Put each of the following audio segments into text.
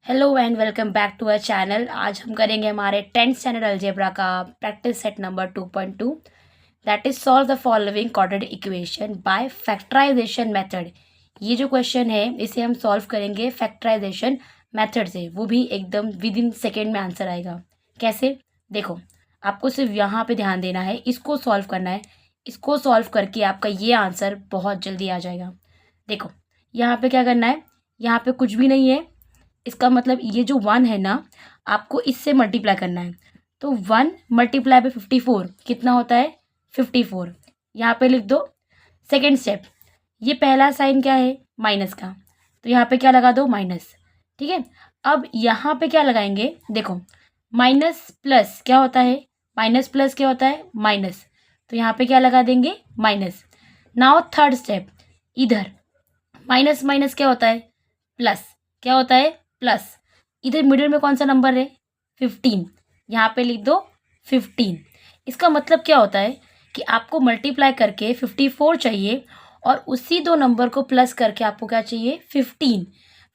Hello and welcome back to our channel. आज हम करेंगे हमारे 10th स्टैंडर्ड अलजेब्रा का practice set number 2.2, that is solve the following quadratic equation by factorization method. ये जो question है इसे हम सॉल्व करेंगे फैक्टराइजेशन मेथड से, वो भी एकदम विद इन सेकेंड में आंसर आएगा। कैसे? देखो, आपको सिर्फ यहाँ पे ध्यान देना है, इसको सॉल्व करना है। इसको सॉल्व करके आपका ये आंसर बहुत जल्दी आ जाएगा। देखो, यहाँ पे क्या करना है, यहाँ पे कुछ भी नहीं है, इसका मतलब ये जो 1 है ना, आपको इससे मल्टीप्लाई करना है। तो 1 मल्टीप्लाई बाय 54 कितना होता है? 54। यहाँ पे लिख दो। सेकेंड स्टेप, ये पहला साइन क्या है? माइनस का, तो यहाँ पे क्या लगा दो? माइनस। ठीक है, अब यहाँ पे क्या लगाएंगे? देखो, माइनस प्लस क्या होता है? माइनस प्लस क्या होता है? माइनस। तो यहाँ पे क्या लगा देंगे? माइनस। नाउ थर्ड स्टेप, इधर माइनस माइनस क्या होता है? प्लस। क्या होता है? प्लस। इधर मिडिल में कौन सा नंबर है? 15। यहाँ पे लिख दो 15। इसका मतलब क्या होता है कि आपको मल्टीप्लाई करके 54 चाहिए और उसी दो नंबर को प्लस करके आपको क्या चाहिए? 15।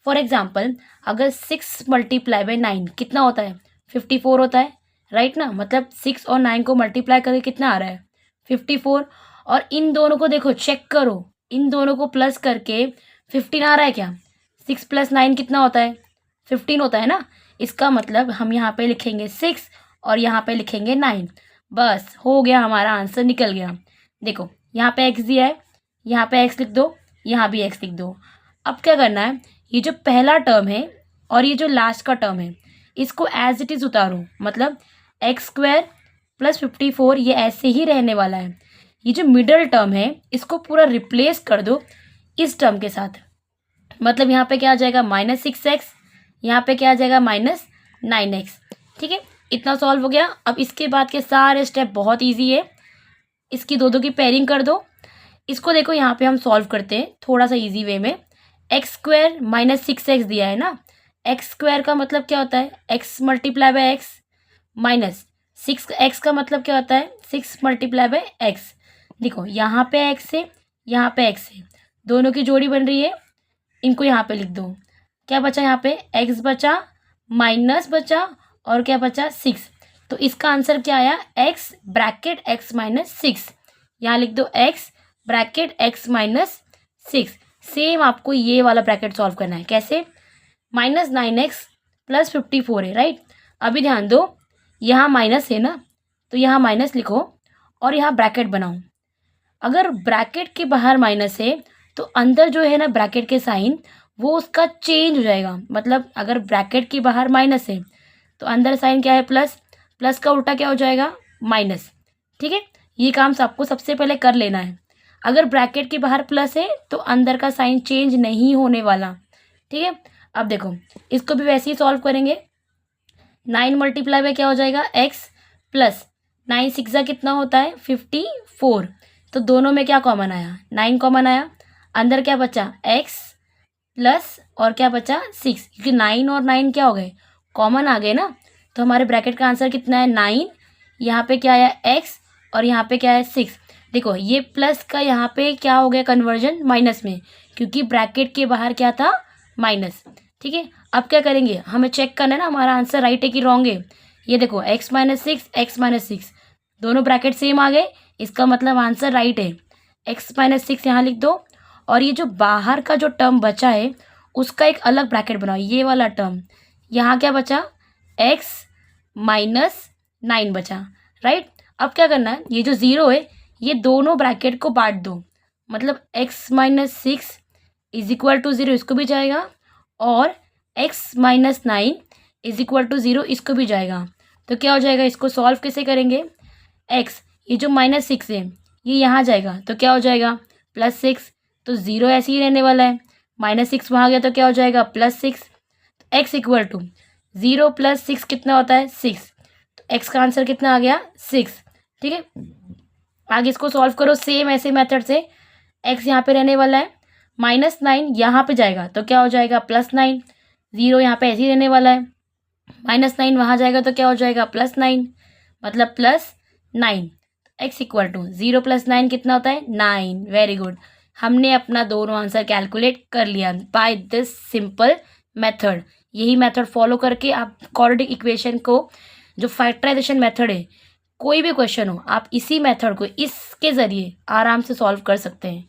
फॉर एग्जाम्पल, अगर 6 मल्टीप्लाई बाय 9 कितना होता है? 54 होता है, राइट ना? मतलब 6 और 9 को मल्टीप्लाई करके कितना आ रहा है? 54। और इन दोनों को देखो, चेक करो, इन दोनों को प्लस करके 15 आ रहा है क्या? 6 + 9 कितना होता है? 15 होता है ना। इसका मतलब हम यहाँ पे लिखेंगे 6 और यहाँ पे लिखेंगे 9। बस हो गया, हमारा आंसर निकल गया। देखो, यहाँ पे x दिया है, यहाँ पे x लिख दो, यहाँ भी x लिख दो। अब क्या करना है, ये जो पहला टर्म है और ये जो लास्ट का टर्म है, इसको एज इट इज़ उतारो। मतलब x² + 54 ये ऐसे ही रहने वाला है। ये जो मिडल टर्म है इसको पूरा रिप्लेस कर दो इस टर्म के साथ। मतलब यहाँ पे क्या आ जाएगा? -6x। यहाँ पे क्या आ जाएगा? -9x। ठीक है, इतना सॉल्व हो गया। अब इसके बाद के सारे स्टेप बहुत इजी है। इसकी दो की पेयरिंग कर दो। इसको देखो, यहाँ पे हम सॉल्व करते हैं थोड़ा सा इजी वे में। x² - 6x दिया है ना। x² का मतलब क्या होता है? x × x माइनस 6x का मतलब क्या होता है? 6 × x। देखो, यहाँ पे x है, यहाँ पे x है, दोनों की जोड़ी बन रही है। इनको यहाँ पे लिख दो। क्या बचा? यहाँ पे x बचा, माइनस बचा और क्या बचा? 6। तो इसका आंसर क्या आया? x bracket x - 6। यहाँ लिख दो x ब्रैकेट x - 6। सेम आपको ये वाला ब्रैकेट सॉल्व करना है। कैसे? -9x + 54 है, राइट? अभी ध्यान दो, यहाँ माइनस है ना, तो यहाँ माइनस लिखो और यहाँ ब्रैकेट बनाओ। अगर ब्रैकेट के बाहर माइनस है तो अंदर जो है ना ब्रैकेट के साइन, वो उसका चेंज हो जाएगा। मतलब अगर ब्रैकेट के बाहर माइनस है तो अंदर साइन क्या है? प्लस। प्लस का उल्टा क्या हो जाएगा? माइनस। ठीक है, ये काम आपको सबसे पहले कर लेना है। अगर ब्रैकेट के बाहर प्लस है तो अंदर का साइन चेंज नहीं होने वाला। ठीक है, अब देखो, इसको भी वैसे ही सॉल्व करेंगे। 9 मल्टीप्लाई में क्या हो जाएगा? x प्लस 9 6 कितना होता है? 54। तो दोनों में क्या कॉमन आया? 9 कॉमन आया। अंदर क्या बचा? x प्लस और क्या बचा? 6, क्योंकि 9 और 9 क्या हो गए? कॉमन आ गए ना। तो हमारे ब्रैकेट का आंसर कितना है? 9। यहाँ पे क्या आया? x और यहाँ पे क्या है? 6। देखो, ये प्लस का यहाँ पे क्या हो गया? कन्वर्जन माइनस में, क्योंकि ब्रैकेट के बाहर क्या था? माइनस। ठीक है, अब क्या करेंगे, हमें चेक करना है ना हमारा आंसर राइट है कि रॉन्ग है। ये देखो, x - 6 x - 6 दोनों ब्रैकेट सेम आ गए, इसका मतलब आंसर राइट है। x - 6 यहाँ लिख दो और ये जो बाहर का जो टर्म बचा है उसका एक अलग ब्रैकेट बनाओ। ये वाला टर्म, यहाँ क्या बचा? x - 9 बचा, राइट? अब क्या करना है, ये जो 0 है ये दोनों ब्रैकेट को बांट दो। मतलब x - 6 = 0 इसको भी जाएगा और x - 9 = 0 इसको भी जाएगा। तो क्या हो जाएगा? इसको सॉल्व कैसे करेंगे? x, ये जो -6 है ये यहाँ जाएगा तो क्या हो जाएगा? +6। तो 0 ऐसे ही रहने वाला है। -6 वहाँ गया तो क्या हो जाएगा? +6। तो x = 0 + 6 कितना होता है? 6। तो x का आंसर कितना आ गया? 6। ठीक है, आगे इसको सॉल्व करो सेम ऐसे मेथड से। x यहाँ पे रहने वाला है, -9 यहाँ पे जाएगा तो क्या हो जाएगा? +9। 0 यहाँ पे ऐसे ही रहने वाला है, -9 वहाँ जाएगा तो क्या हो जाएगा? +9, मतलब +9। x = 0 + 9 कितना होता है? 9। वेरी गुड, हमने अपना दोनों आंसर कैलकुलेट कर लिया बाय दिस सिंपल मेथड। यही मेथड फॉलो करके आप क्वाड्रेटिक इक्वेशन को, जो फैक्टराइजेशन मेथड है, कोई भी क्वेश्चन हो आप इसी मेथड को इसके ज़रिए आराम से सॉल्व कर सकते हैं।